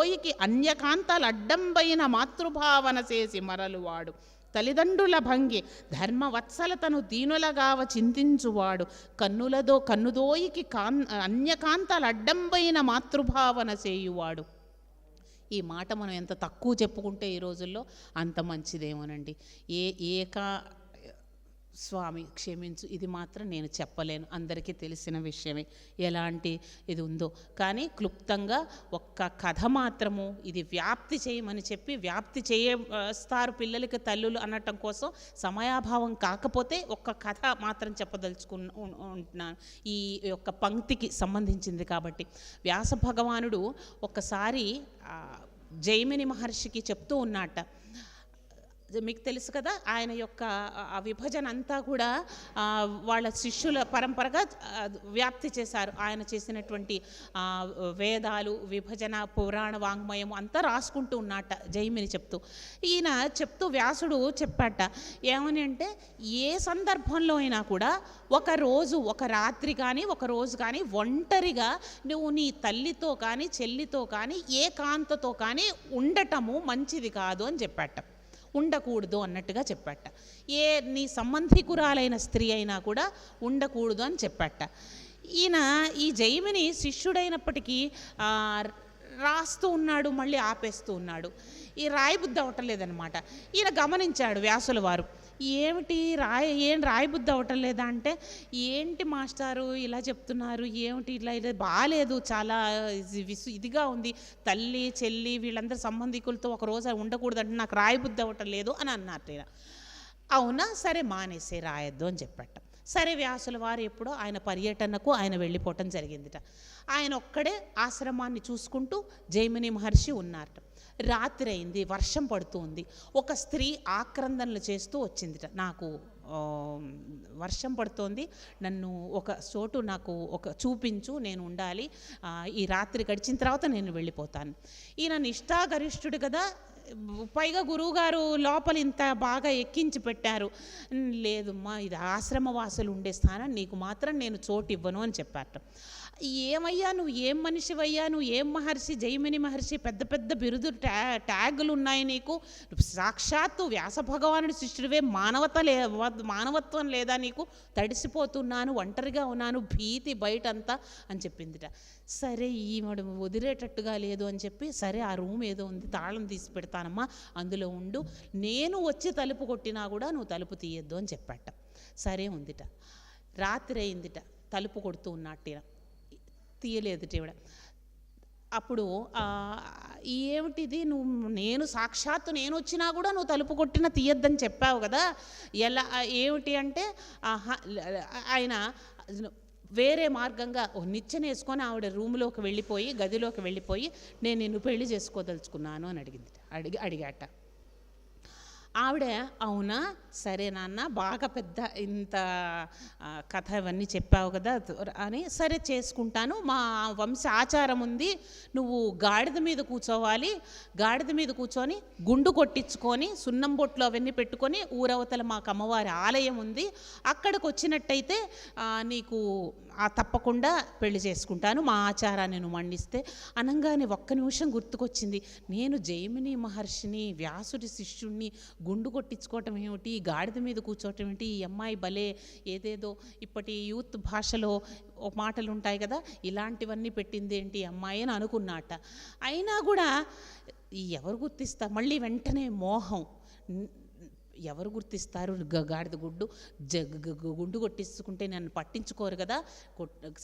కన్నుదోయికి అన్యకాంతలు అడ్డంబైన మాతృభావన చేసి మరలువాడు. తల్లిదండ్రుల భంగి ధర్మవత్సలతను దీనులగావ చింతించువాడు. కన్నుదోయికి అన్యకాంతలు అడ్డంబైన మాతృభావన చేయువాడు. ఈ మాట మనం ఎంత తక్కువ చెప్పుకుంటే ఈ రోజుల్లో అంత మంచిదేమోనండి. స్వామి క్షమించు, ఇది మాత్రం నేను చెప్పలేను, అందరికీ తెలిసిన విషయమే ఎలాంటి ఇది ఉందో. కానీ క్లుప్తంగా ఒక్క కథ మాత్రము ఇది వ్యాప్తి చేయమని చెప్పి వ్యాప్తి చేస్తారు పిల్లలకి తల్లులు అనటం కోసం సమయాభావం కాకపోతే ఒక్క కథ మాత్రం చెప్పదలుచుకుంటున్నాను ఈ యొక్క పంక్తికి సంబంధించింది కాబట్టి. వ్యాస భగవానుడు ఒక్కసారి జైమిని మహర్షికి చెప్తూ ఉన్నట్ట. మీకు తెలుసు కదా, ఆయన యొక్క ఆ విభజన అంతా కూడా వాళ్ళ శిష్యుల పరంపరగా వ్యాప్తి చేశారు. ఆయన చేసినటువంటి వేదాలు విభజన పురాణ వాంగ్మయం అంతా రాసుకుంటూ ఉన్నట్ట జైమిని చెప్తూ. ఈయన చెప్తూ వ్యాసుడు చెప్పాట ఏమని అంటే, ఏ సందర్భంలో అయినా కూడా ఒక రోజు ఒక రాత్రి కానీ ఒక రోజు కానీ ఒంటరిగా నువ్వు నీ తల్లితో కానీ చెల్లితో కానీ ఏకాంతతో కానీ ఉండటము మంచిది కాదు అని చెప్పాట. ఉండకూడదు అన్నట్టుగా చెప్పాట. నీ సంబంధికురాలైన స్త్రీ అయినా కూడా ఉండకూడదు అని చెప్పాట. ఈయన ఈ జైమిని శిష్యుడైనప్పటికీ రాస్తూ ఉన్నాడు, మళ్ళీ ఆపేస్తూ ఉన్నాడు. ఈ రాయబుద్ధి అవటం లేదనమాట. ఈయన గమనించాడు వ్యాసుల వారు, ఏమిటి రాయబుద్ధి అవటం లేదా అంటే, ఏంటి మాస్టారు ఇలా చెప్తున్నారు, ఏమిటి ఇలా బాగాలేదు, చాలా ఇదిగా ఉంది, తల్లి చెల్లి వీళ్ళందరూ సంబంధికులతో ఒక రోజు ఉండకూడదు అంటే నాకు రాయబుద్ధి అవటం లేదు అని అన్నట్టు. అవునా, సరే మానేసే, రాయొద్దు అని చెప్పట. సరే వ్యాసుల వారు ఎప్పుడో ఆయన పర్యటనకు ఆయన వెళ్ళిపోవటం జరిగిందిట. ఆయన ఒక్కడే ఆశ్రమాన్ని చూసుకుంటూ జైమిని మహర్షి ఉన్నారట. రాత్రి అయింది, వర్షం పడుతూ ఉంది. ఒక స్త్రీ ఆక్రందనలు చేస్తూ వచ్చిందిట, నాకు వర్షం పడుతోంది, నన్ను ఒక చోటు నాకు ఒక చూపించు, నేను ఉండాలి, ఈ రాత్రి గడిచిన తర్వాత నేను వెళ్ళిపోతాను. ఈయన నిష్ఠాగరిష్ఠుడు కదా, పైగా గురువుగారు లోపల ఇంత బాగా ఎక్కించి పెట్టారు. లేదమ్మా, ఇది ఆశ్రమవాసులు ఉండే స్థానం, నీకు మాత్రం నేను చోటు ఇవ్వను అని చెప్పారట. ఏమయ్యా నువ్వు, ఏం మనిషివయ్యా నువ్వు, ఏం మహర్షి, జైమిని మహర్షి, పెద్ద పెద్ద బిరుదు ట్యాగులు ఉన్నాయి నీకు, సాక్షాత్తు వ్యాస భగవానుడి శిష్యుడివే, మానవత్వం లేదా నీకు, తడిసిపోతున్నాను, ఒంటరిగా ఉన్నాను, భీతి బయటంతా అని చెప్పిందిట. సరే ఈమెడు వదిలేటట్టుగా లేదు అని చెప్పి, సరే ఆ రూమ్ ఏదో ఉంది, తాళం తీసి పెడతానమ్మా, అందులో ఉండు, నేను వచ్చి తలుపు కొట్టినా కూడా నువ్వు తలుపు తీయొద్దు అని చెప్పాట. సరే ఉందిట. రాత్రి అయిందిట, తలుపు కొడుతూ ఉన్నట్టిన తీయలేదుట ఈవిడ. అప్పుడు ఏమిటిది, నువ్వు సాక్షాత్తు నేను వచ్చినా కూడా నువ్వు తలుపు కొట్టినా తీయొద్దని చెప్పావు కదా, ఎలా ఏమిటి అంటే, ఆయన వేరే మార్గంగా నిచ్చెన వేసుకొని ఆవిడ రూమ్లోకి వెళ్ళిపోయి, గదిలోకి వెళ్ళిపోయి, నేను నిన్ను పెళ్లి చేసుకోదలుచుకున్నాను అని అడిగాట. ఆవిడ అవునా, సరే నాన్న, బాగా పెద్ద ఇంత కథ ఇవన్నీ చెప్పావు కదా అని, సరే చేసుకుంటాను, మా వంశ ఆచారం ఉంది, నువ్వు గాడిద మీద కూర్చోవాలి, గాడిద మీద కూర్చొని గుండు కొట్టించుకొని సున్నం బొట్లు అవన్నీ పెట్టుకొని ఊరవతల మాకు అమ్మవారి ఆలయం ఉంది, అక్కడికి వచ్చినట్టయితే నీకు తప్పకుండా పెళ్లి చేసుకుంటాను, మా ఆచారాన్ని నువ్వు మండిస్తే అనగానే ఒక్క నిమిషం గుర్తుకొచ్చింది, నేను జైమిని మహర్షిని, వ్యాసుడి శిష్యుణ్ణి, గుండు కొట్టించుకోవటం ఏమిటి, గాడిద మీద కూర్చోవటం ఏమిటి, ఈ అమ్మాయి భలే ఏదేదో ఇప్పటి యూత్ భాషలో మాటలు ఉంటాయి కదా, ఇలాంటివన్నీ పెట్టింది ఏంటి అమ్మాయి అని అనుకున్నట్ట. అయినా కూడా ఎవరు గుర్తిస్తారు, మళ్ళీ వెంటనే మోహం, ఎవరు గుర్తిస్తారు, గాడిద గుండు కొట్టించుకుంటే నన్ను పట్టించుకోరు కదా,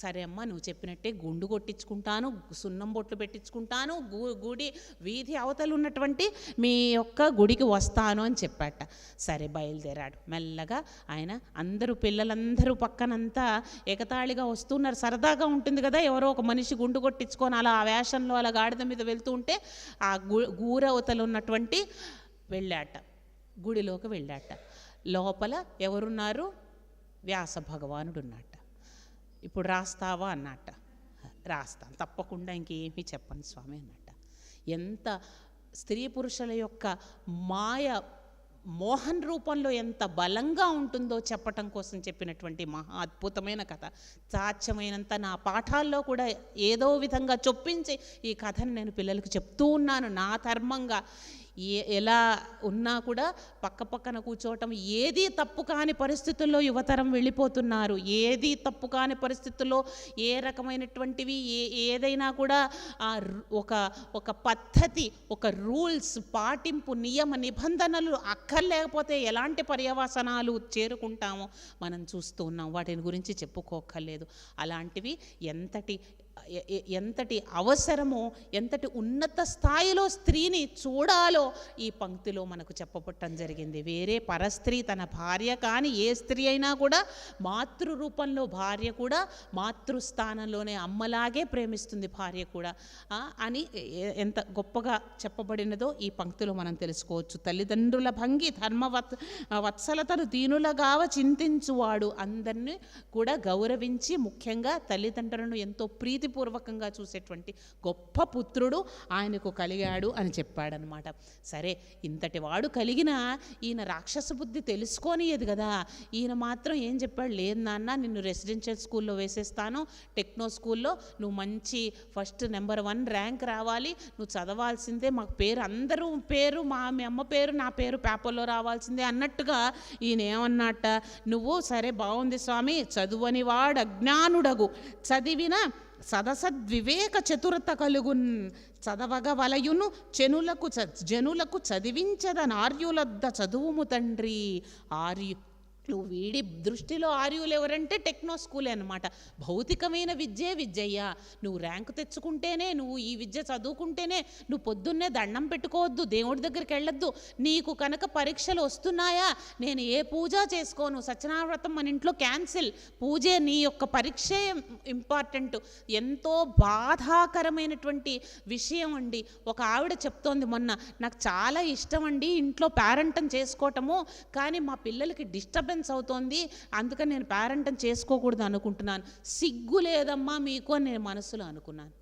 సరే అమ్మ నువ్వు చెప్పినట్టే గుండు కొట్టించుకుంటాను, సున్నం బొట్లు పెట్టించుకుంటాను, గుడి వీధి అవతలు ఉన్నటువంటి మీ యొక్క గుడికి వస్తాను అని చెప్పాట. సరే బయలుదేరాడు మెల్లగా. ఆయన పిల్లలందరూ పక్కనంతా ఎగతాళిగా వస్తున్నారు, సరదాగా ఉంటుంది కదా, ఎవరో ఒక మనిషి గుండు కొట్టించుకొని అలా ఆ వేషంలో అలా గాడిద మీద వెళ్తూ ఉంటే ఆ గూరవతలు ఉన్నటువంటి వెళ్ళాట, గుడిలోకి వెళ్ళాట. లోపల ఎవరున్నారు, వ్యాస భగవానుడు ఉన్నట్ట. ఇప్పుడు రాస్తావా అన్నట్ట. రాస్తాను తప్పకుండా, ఇంకేమీ చెప్పండి స్వామి అన్నట్ట. ఎంత స్త్రీ పురుషుల యొక్క మాయ మోహన్ రూపంలో ఎంత బలంగా ఉంటుందో చెప్పటం కోసం చెప్పినటువంటి మహా అద్భుతమైన కథ. సాధ్యమైనంత నా పాఠాల్లో కూడా ఏదో విధంగా చొప్పించి ఈ కథను నేను పిల్లలకు చెప్తూ ఉన్నాను. నా ధర్మంగా ఎలా ఉన్నా కూడా పక్క పక్కన కూర్చోవటం, ఏదీ తప్పు కాని పరిస్థితుల్లో యువతరం వెళ్ళిపోతున్నారు. ఏదీ తప్పు కాని పరిస్థితుల్లో ఏ రకమైనటువంటివి ఏదైనా కూడా ఒక పద్ధతి, ఒక రూల్స్ పాటింపు, నియమ నిబంధనలు అక్కర్లేకపోతే ఎలాంటి పర్యవసనాలు చేరుకుంటామో మనం చూస్తూ ఉన్నాం. వాటిని గురించి చెప్పుకోక్కర్లేదు. అలాంటివి ఎంతటి అవసరమో, ఎంతటి ఉన్నత స్థాయిలో స్త్రీని చూడాలో ఈ పంక్తిలో మనకు చెప్పబట్టడం జరిగింది. వేరే పరస్త్రీ తన భార్య కానీ ఏ స్త్రీ అయినా కూడా మాతృ రూపంలో భార్య కూడా మాతృస్థానంలోనే అమ్మలాగే ప్రేమిస్తుంది భార్య కూడా అని ఎంత గొప్పగా చెప్పబడినదో ఈ పంక్తిలో మనం తెలుసుకోవచ్చు. తల్లిదండ్రుల భంగి వత్సలతను దీనులగావ చింతించువాడు, అందరినీ కూడా గౌరవించి ముఖ్యంగా తల్లిదండ్రులను ఎంతో ప్రీతిపూర్వకంగా చూసేటువంటి గొప్ప పుత్రుడు ఆయనకు కలిగాడు అని చెప్పాడనమాట. సరే, ఇంతటి వాడు కలిగిన ఈయన రాక్షస బుద్ధి తెలుసుకోనియదు కదా. ఈయన మాత్రం ఏం చెప్పాడు, లేదు నాన్న నిన్ను రెసిడెన్షియల్ స్కూల్లో వేసేస్తాను, టెక్నో స్కూల్లో నువ్వు మంచి ఫస్ట్ నెంబర్ 1 ర్యాంక్ రావాలి, నువ్వు చదవాల్సిందే, మాకు పేరు అందరూ పేరు మీ అమ్మ పేరు నా పేరు పేపర్లో రావాల్సిందే అన్నట్టుగా ఈయన ఏమన్నట్ట, నువ్వు సరే బాగుంది స్వామి, చదువని వాడు అజ్ఞానుడగు, చదివిన సదసద్వివేక చతురత కలుగున్, చదవగ వలయును జనులకు చదివించద నార్యులద్ద చదువుము తండ్రి. నువ్వు వీడి దృష్టిలో ఆర్యులు ఎవరంటే టెక్నో స్కూలే అనమాట. భౌతికమైన విద్యయ్యా. నువ్వు ర్యాంకు తెచ్చుకుంటేనే, నువ్వు ఈ విద్య చదువుకుంటేనే, నువ్వు పొద్దున్నే దండం పెట్టుకోవద్దు, దేవుడి దగ్గరికి వెళ్ళొద్దు, నీకు కనుక పరీక్షలు వస్తున్నాయా, నేను ఏ పూజ చేసుకోను, సత్యనారాయణ మన ఇంట్లో క్యాన్సిల్, పూజే నీ యొక్క పరీక్షే ఇంపార్టెంట్. ఎంతో బాధాకరమైనటువంటి విషయం అండి. ఒక ఆవిడ చెప్తోంది మొన్న, నాకు చాలా ఇష్టం అండి ఇంట్లో పేరెంటం చేసుకోవటము, కానీ మా పిల్లలకి డిస్టర్బెన్స్ అవుతోంది, అందుకని నేను పేరెంటం చేసుకోకూడదు అనుకుంటున్నాను. సిగ్గు లేదమ్మా మీకు అని నేను మనసులో అనుకున్నాను.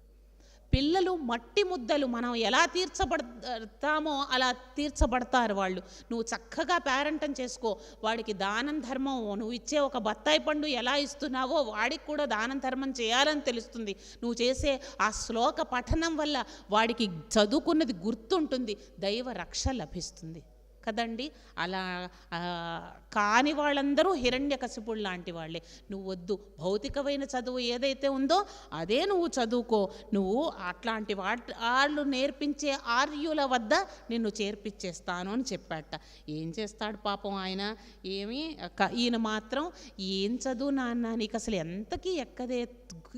పిల్లలు మట్టి ముద్దలు, మనం ఎలా తీర్చబడతామో అలా తీర్చబడతారు వాళ్ళు. నువ్వు చక్కగా పేరెంటం చేసుకో, వాడికి దానం ధర్మం, నువ్వు ఇచ్చే ఒక బత్తాయి పండు ఎలా ఇస్తున్నావో వాడికి కూడా దానం ధర్మం చేయాలని తెలుస్తుంది. నువ్వు చేసే ఆ శ్లోక పఠనం వల్ల వాడికి చదువుకున్నది గుర్తుంటుంది, దైవ రక్ష లభిస్తుంది కదండి. అలా కాని వాళ్ళందరూ హిరణ్యకశిపుడు లాంటి వాళ్ళే. నువ్వు వద్దు, భౌతికమైన చదువు ఏదైతే ఉందో అదే నువ్వు చదువుకో, నువ్వు అట్లాంటి వాళ్ళు నేర్పించే ఆర్యుల వద్ద నిన్ను చేర్పించేస్తాను అని చెప్పాట. ఏం చేస్తాడు పాపం ఆయన, ఈయన మాత్రం ఏం చదువు నాన్న నీకు అసలు ఎంతకీ ఎక్కదే.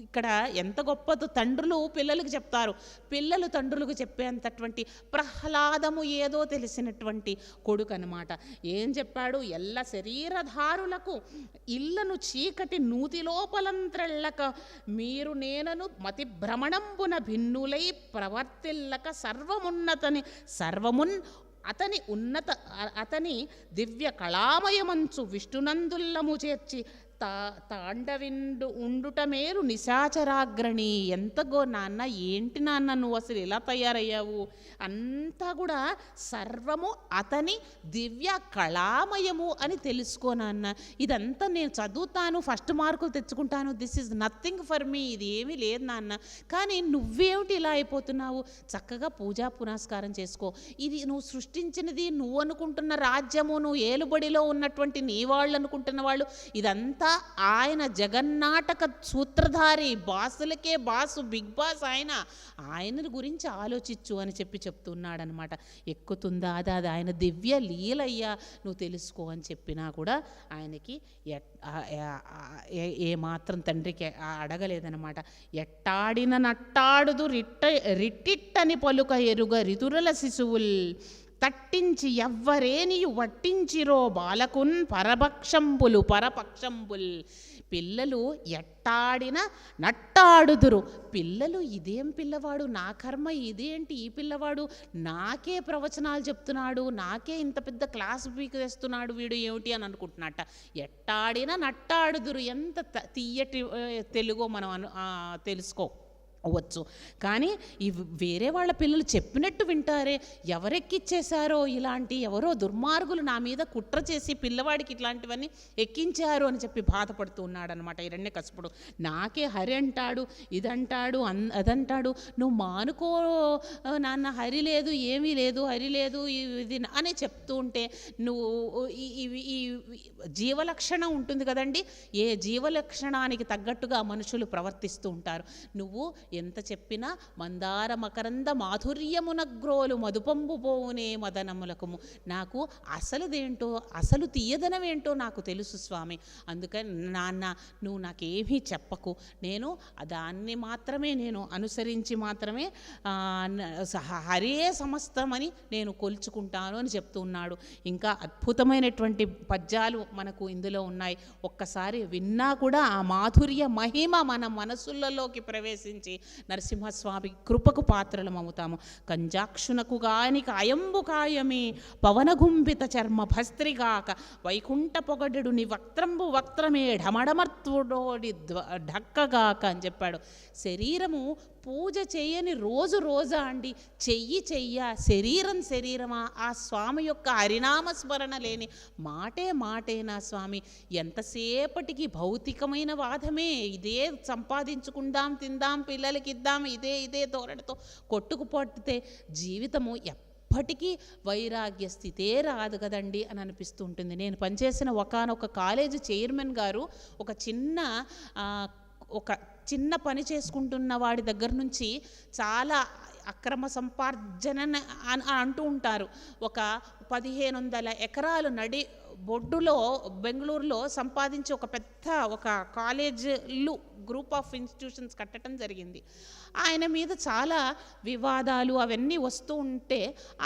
ఇక్కడ ఎంత గొప్పదో, తండ్రులు పిల్లలకు చెప్తారు, పిల్లలు తండ్రులకు చెప్పేంతటువంటి ప్రహ్లాదము ఏదో తెలిసినటువంటి కొడుకు అనమాట. ఏం చెప్పాడు, ఎల్ల శరీరధారులకు ఇళ్లను చీకటి నూతి లోపలంత్రెళ్ళక మీరు నేనను మతి భ్రమణంబున భిన్నులై ప్రవర్తిల్లక సర్వమున్ అతని దివ్య కళామయమంచు విష్ణునందుల్లము చేర్చి తాండవిండు ఉండుట మేరు నిశాచరాగ్రణి. ఎంతగో నాన్న, ఏంటి నాన్న నువ్వు అసలు ఎలా తయారయ్యావు, అంతా కూడా సర్వము అతని దివ్య కళామయము అని తెలుసుకో నాన్న. ఇదంతా నేను చదువుతాను, ఫస్ట్ మార్కులు తెచ్చుకుంటాను, this is nothing for me, ఇది ఏమీ లేదు నాన్న. కానీ నువ్వేమిటి ఇలా అయిపోతున్నావు, చక్కగా పూజా పునస్కారం చేసుకో. ఇది నువ్వు సృష్టించినది, నువ్వు అనుకుంటున్న రాజ్యము, నువ్వు ఏలుబడిలో ఉన్నటువంటి నీ వాళ్ళు అనుకుంటున్న వాళ్ళు, ఇదంతా ఆయన జగన్నాటక సూత్రధారి, బాసులకే బాసు, బిగ్ బాస్ ఆయన గురించి ఆలోచించు అని చెప్తున్నాడనమాట. ఎక్కుతుందా అది ఆయన దివ్య లీలయ్యా, నువ్వు తెలుసుకో అని చెప్పినా కూడా ఆయనకి ఏమాత్రం తండ్రికి అడగలేదనమాట. ఎట్టాడిన నట్టాడుదు రిట్టిట్టని పలుక ఎరుగ రితురల శిశువుల్ తట్టించి ఎవ్వరేనియు వట్టించిరో బాలకున్ పరపక్షంబుల్. పిల్లలు ఎట్టాడిన నట్టాడుదురు. పిల్లలు ఇదేం పిల్లవాడు, నా కర్మ ఇదేంటి, ఈ పిల్లవాడు నాకే ప్రవచనాలు చెప్తున్నాడు, నాకే ఇంత పెద్ద క్లాస్ వీక్ తెస్తున్నాడు వీడు ఏమిటి అని అనుకుంటున్నట్ట. ఎట్టాడిన నట్టాడుదురు, ఎంత తీయటి తెలుగో మనం తెలుసుకో. అవ్వచ్చు. కానీ వేరే వాళ్ళ పిల్లలు చెప్పినట్టు వింటారే, ఎవరెక్కిచ్చేశారో, ఇలాంటి ఎవరో దుర్మార్గులు నా మీద కుట్ర చేసి పిల్లవాడికి ఇట్లాంటివన్నీ ఎక్కించారు అని చెప్పి బాధపడుతూ ఉన్నాడనమాట హిరణ్యకశిపుడు. నాకే హరి అంటాడు, ఇదంటాడు, అదంటాడు, నువ్వు మానుకో నాన్న, హరి లేదు, ఏమీ లేదు, హరి లేదు, ఇది అని చెప్తూ ఉంటే, నువ్వు ఈ జీవలక్షణం ఉంటుంది కదండి, ఏ జీవలక్షణానికి తగ్గట్టుగా మనుషులు ప్రవర్తిస్తూ ఉంటారు. నువ్వు ఎంత చెప్పినా మందార మకరంద మాధుర్యమునగ్రోలు మధుపంబు పోవునే మదనములకుము, నాకు అసలుదేంటో, అసలు తీయదనమేంటో నాకు తెలుసు స్వామి, అందుకని నాన్న నువ్వు నాకేమీ చెప్పకు, నేను దాన్ని మాత్రమే నేను అనుసరించి మాత్రమే హరే సమస్తమని నేను కొలుచుకుంటాను అని చెప్తూ ఉన్నాడు. ఇంకా అద్భుతమైనటువంటి పద్యాలు మనకు ఇందులో ఉన్నాయి. ఒక్కసారి విన్నా కూడా ఆ మాధుర్య మహిమ మన మనసులలోకి ప్రవేశించి నరసింహస్వామి కృపకు పాత్రలం అవుతాము. కంజాక్షునకు గాని కాయంబు కాయమే పవనగుంభిత చర్మ భస్త్రిగాక వైకుంఠ పొగడెడు ని వక్త్రంబు వక్త్రమే ఢమడమర్తుడోడి ఢక్కగాక అని చెప్పాడు. శరీరము పూజ చేయని రోజు రోజా అండి, చెయ్య శరీరం శరీరమా, ఆ స్వామి యొక్క హరినామస్మరణ లేని మాటేనా స్వామి, ఎంతసేపటికి భౌతికమైన వాదమే, ఇదే సంపాదించుకుందాం, తిందాం, పిల్లలకి ఇద్దాం, ఇదే ధోరణితో కొట్టుకుపోతే జీవితము ఎప్పటికీ వైరాగ్య స్థితే రాదు కదండి అని అనిపిస్తూ ఉంటుంది. నేను పనిచేసిన ఒకానొక కాలేజీ చైర్మన్ గారు ఒక చిన్న పని చేసుకుంటున్న వాడి దగ్గర నుంచి చాలా అక్రమ సంపార్జన అని అంటూ ఉంటారు. ఒక 1500 ఎకరాలు బొడ్డులో బెంగళూరులో సంపాదించి ఒక పెద్ద కాలేజీలు గ్రూప్ ఆఫ్ ఇన్స్టిట్యూషన్స్ కట్టడం జరిగింది. ఆయన మీద చాలా వివాదాలు అవన్నీ వస్తూ ఉంటే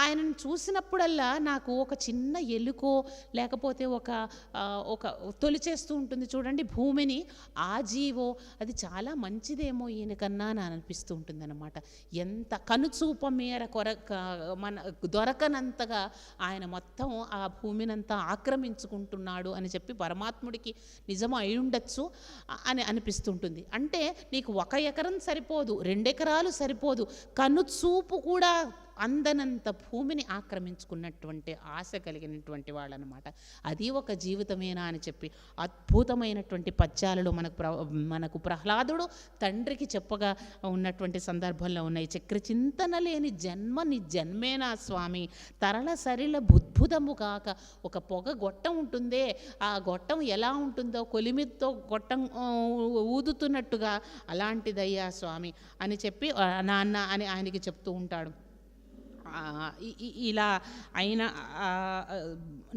ఆయనను చూసినప్పుడల్లా నాకు ఒక చిన్న ఎలుకో లేకపోతే ఒక తొలిచేస్తూ ఉంటుంది చూడండి భూమిని, ఆ జీవో అది చాలా మంచిదేమో ఈయనకన్నా అని అనిపిస్తూ ఉంటుంది అన్నమాట. ఎంత కనుచూప మేర మన దొరకనంతగా ఆయన మొత్తం ఆ భూమినంతా ఆక్రమించుకుంటున్నాడు అని చెప్పి పరమాత్ముడికి నిజం అయి ఉండొచ్చు అని అనిపిస్తుంటుంది. అంటే నీకు 1 ఎకరం సరిపోదు, 2 ఎకరాలు సరిపోదు, కనుచూపు కూడా అందనంత భూమిని ఆక్రమించుకున్నటువంటి ఆశ కలిగినటువంటి వాళ్ళనమాట. అది ఒక జీవితమేనా అని చెప్పి అద్భుతమైనటువంటి పద్యాలలో మనకు ప్రహ్లాదుడు తండ్రికి చెప్పగా ఉన్నటువంటి సందర్భంలో ఉన్నాయి. చక్రచింతన లేని జన్మ నీ జన్మేనా స్వామి, తరళ సరిల బుద్భుతము కాక, ఒక పొగ గొట్టం ఉంటుందే, ఆ గొట్టం ఎలా ఉంటుందో కొలిమితో గొట్టం ఊదుతున్నట్టుగా అలాంటిదయ్యా స్వామి అని చెప్పి నాన్న అని ఆయనకి చెప్తూ ఉంటాడు. ఇలా అయిన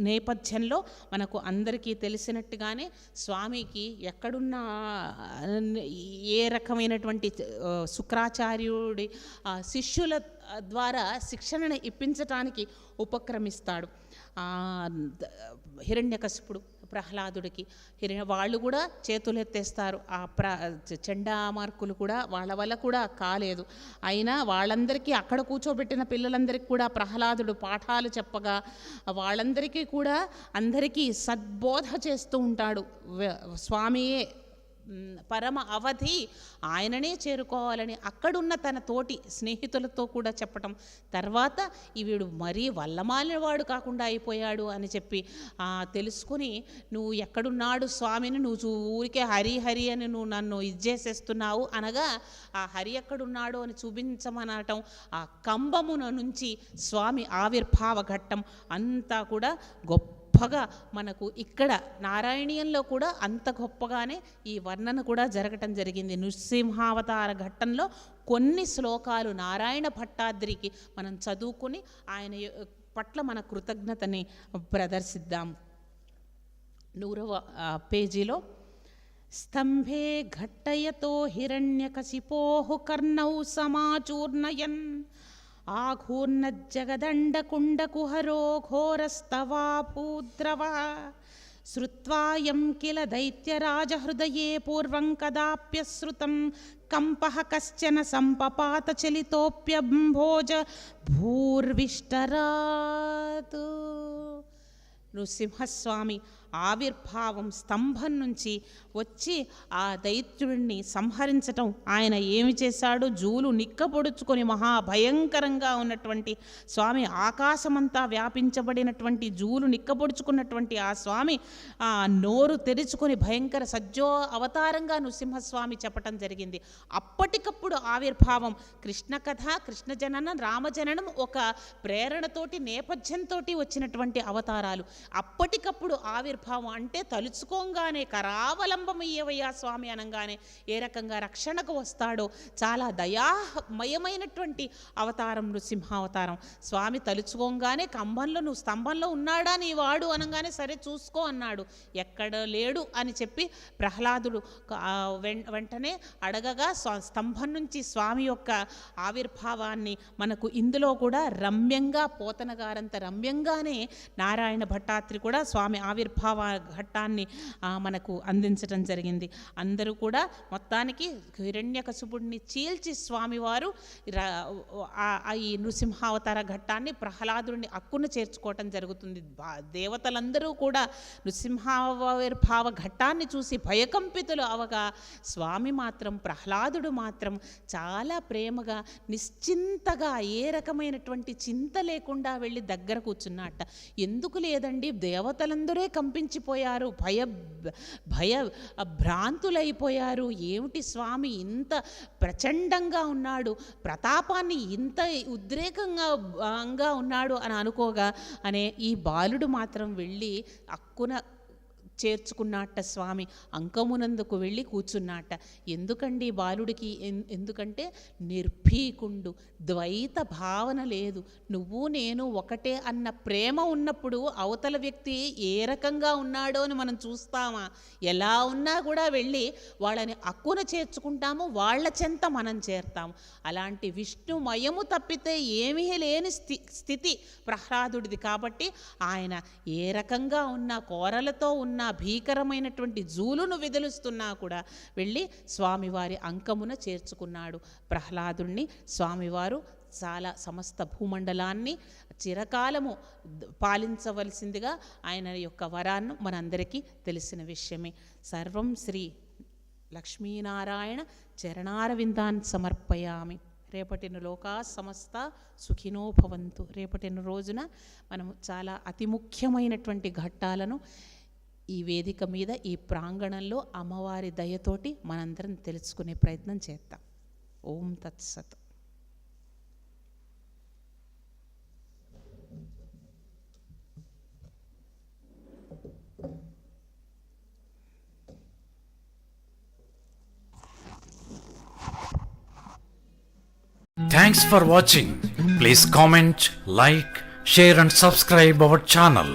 నేపథ్యంలో మనకు అందరికీ తెలిసినట్టుగానే స్వామికి ఎక్కడున్న ఏ రకమైనటువంటి శుక్రాచార్యుడి శిష్యుల ద్వారా శిక్షణను ఇప్పించటానికి ఉపక్రమిస్తాడు హిరణ్యకశిపుడు ప్రహ్లాదుడికి. వాళ్ళు కూడా చేతులెత్తేస్తారు. చండామార్కులు కూడా వాళ్ళ వల్ల కూడా కాలేదు. అయినా వాళ్ళందరికీ అక్కడ కూర్చోబెట్టిన పిల్లలందరికీ కూడా ప్రహ్లాదుడు పాఠాలు చెప్పగా వాళ్ళందరికీ కూడా అందరికీ సద్బోధ చేస్తూ ఉంటాడు. స్వామియే పరమ అవధి, ఆయననే చేరుకోవాలని అక్కడున్న తన తోటి స్నేహితులతో కూడా చెప్పటం. తర్వాత వీడు మరీ వల్లమాలినవాడు కాకుండా అయిపోయాడు అని చెప్పి తెలుసుకుని, నువ్వు ఎక్కడున్నాడు స్వామిని, నువ్వు ఊరికే హరి హరి అని నువ్వు నన్ను ఇచ్చేసేస్తున్నావు అనగా, ఆ హరి ఎక్కడున్నాడు అని చూపించమనటం, ఆ కంబమున నుంచి స్వామి ఆవిర్భావ ఘట్టం అంతా కూడా గొప్పగా మనకు ఇక్కడ నారాయణీయంలో కూడా అంత గొప్పగానే ఈ వర్ణన కూడా జరగటం జరిగింది. నృసింహావతార ఘట్టంలో కొన్ని శ్లోకాలు నారాయణ భట్టాద్రికి మనం చదువుకుని ఆయన పట్ల మన కృతజ్ఞతని ప్రదర్శిద్దాం. 100వ పేజీలో స్తంభే ఘట్టయతో హిరణ్యకశిపోః కర్ణౌ సమాచూర్ణయన్ ఆఘూర్ణజ్జగదండకుండకుహరో ఘోరస్తవా భూద్రవ శ్రుత్వాయం కిల దైత్యరాజహృదయే పూర్వం కదాప్యశ్రుతం కంపః కశ్చన సంపపాత చలితోప్యంభోజ భూర్విష్టరాత్. నృసింహస్వామి ఆవిర్భావం స్తంభం నుంచి వచ్చి ఆ దైత్యుడిని సంహరించటం. ఆయన ఏమి చేశాడు? జూలు నిక్కపొడుచుకొని మహాభయంకరంగా ఉన్నటువంటి స్వామి, ఆకాశమంతా వ్యాపించబడినటువంటి జూలు నిక్కపొడుచుకున్నటువంటి ఆ స్వామి నోరు తెరుచుకొని భయంకర సజ్జో అవతారంగా నృసింహస్వామి చెప్పటం జరిగింది. అప్పటికప్పుడు ఆవిర్భావం. కృష్ణ కథ, కృష్ణ జననం, రామజననం ఒక ప్రేరణతోటి నేపథ్యంతో వచ్చినటువంటి అవతారాలు. అప్పటికప్పుడు ఆవిర్భావం అంటే తలుచుకోగానే కరావలంబమయ్యవయ్యా స్వామి అనగానే ఏ రకంగా రక్షణకు వస్తాడో చాలా దయామయమైనటువంటి అవతారం నృసింహావతారం. స్వామి తలుచుకోగానే కంబంలో నువ్వు స్తంభంలో ఉన్నాడా నీ వాడు అనగానే సరే చూసుకో అన్నాడు. ఎక్కడ లేడు అని చెప్పి ప్రహ్లాదుడు వెంటనే అడగగా స్తంభం నుంచి స్వామి యొక్క ఆవిర్భావాన్ని మనకు ఇందులో కూడా రమ్యంగా, పోతన గారంత రమ్యంగానే నారాయణ భట్టాత్రి కూడా స్వామి ఆవిర్భావ ఘట్టాన్ని మనకు అందించటం జరిగింది. అందరూ కూడా మొత్తానికి హిరణ్యకశిపుడిని చీల్చి స్వామివారు ఈ నృసింహావతార ఘట్టాన్ని ప్రహ్లాదుడిని అక్కున చేర్చుకోవటం జరుగుతుంది. దేవతలందరూ కూడా నృసింహావిర్భావ ఘట్టాన్ని చూసి భయకంపితులు అవగా స్వామి మాత్రం, ప్రహ్లాదుడు మాత్రం చాలా ప్రేమగా నిశ్చింతగా ఏ రకమైనటువంటి చింత లేకుండా వెళ్ళి దగ్గర కూర్చున్నట్ట. ఎందుకు లేదండి, దేవతలందరే కంపించిపోయారు, భయ భ్రాంతులైపోయారు. ఏమిటి స్వామి ఇంత ప్రచండంగా ఉన్నాడు, ప్రతాపాన్ని ఇంత ఉద్రేకంగా ఉన్నాడు అని అనుకోగా అనే ఈ బాలుడు మాత్రం వెళ్ళి అక్కున చేర్చుకున్నట్ట స్వామి, అంకమునందుకు వెళ్ళి కూర్చున్నట్ట. ఎందుకండి బాలుడికి? ఎందుకంటే నిర్భీకుండు, ద్వైత భావన లేదు, నువ్వు నేను ఒకటే అన్న ప్రేమ ఉన్నప్పుడు అవతల వ్యక్తి ఏ రకంగా ఉన్నాడో అని మనం చూస్తామా? ఎలా ఉన్నా కూడా వెళ్ళి వాళ్ళని అక్కున చేర్చుకుంటాము, వాళ్ళ చెంత మనం చేరతాము. అలాంటి విష్ణుమయము తప్పితే ఏమీ లేని స్థితి ప్రహ్లాదుడిది. కాబట్టి ఆయన ఏ రకంగా ఉన్నా, కోరలతో ఉన్న భీకరమైనటువంటి జూలును విదిలుస్తున్నా కూడా వెళ్ళి స్వామివారి అంకమున చేర్చుకున్నాడు ప్రహ్లాదుణ్ణి. స్వామివారు చాలా సమస్త భూమండలాన్ని చిరకాలము పాలించవలసిందిగా ఆయన యొక్క వరాన్ని మనందరికీ తెలిసిన విషయమే. సర్వం శ్రీ లక్ష్మీనారాయణ చరణారవిందాన్ సమర్పయామి. రేపటిన లోకా సమస్త సుఖినో భవంతు. రేపటిన రోజున మనము చాలా అతి ముఖ్యమైనటువంటి ఘట్టాలను ఈ వేదిక మీద, ఈ ప్రాంగణంలో అమ్మవారి దయతోటి మనందరం తెలుసుకునే ప్రయత్నం చేద్దాం. ఓం తత్సత్. Thanks for watching. Please comment, like, share and subscribe our channel.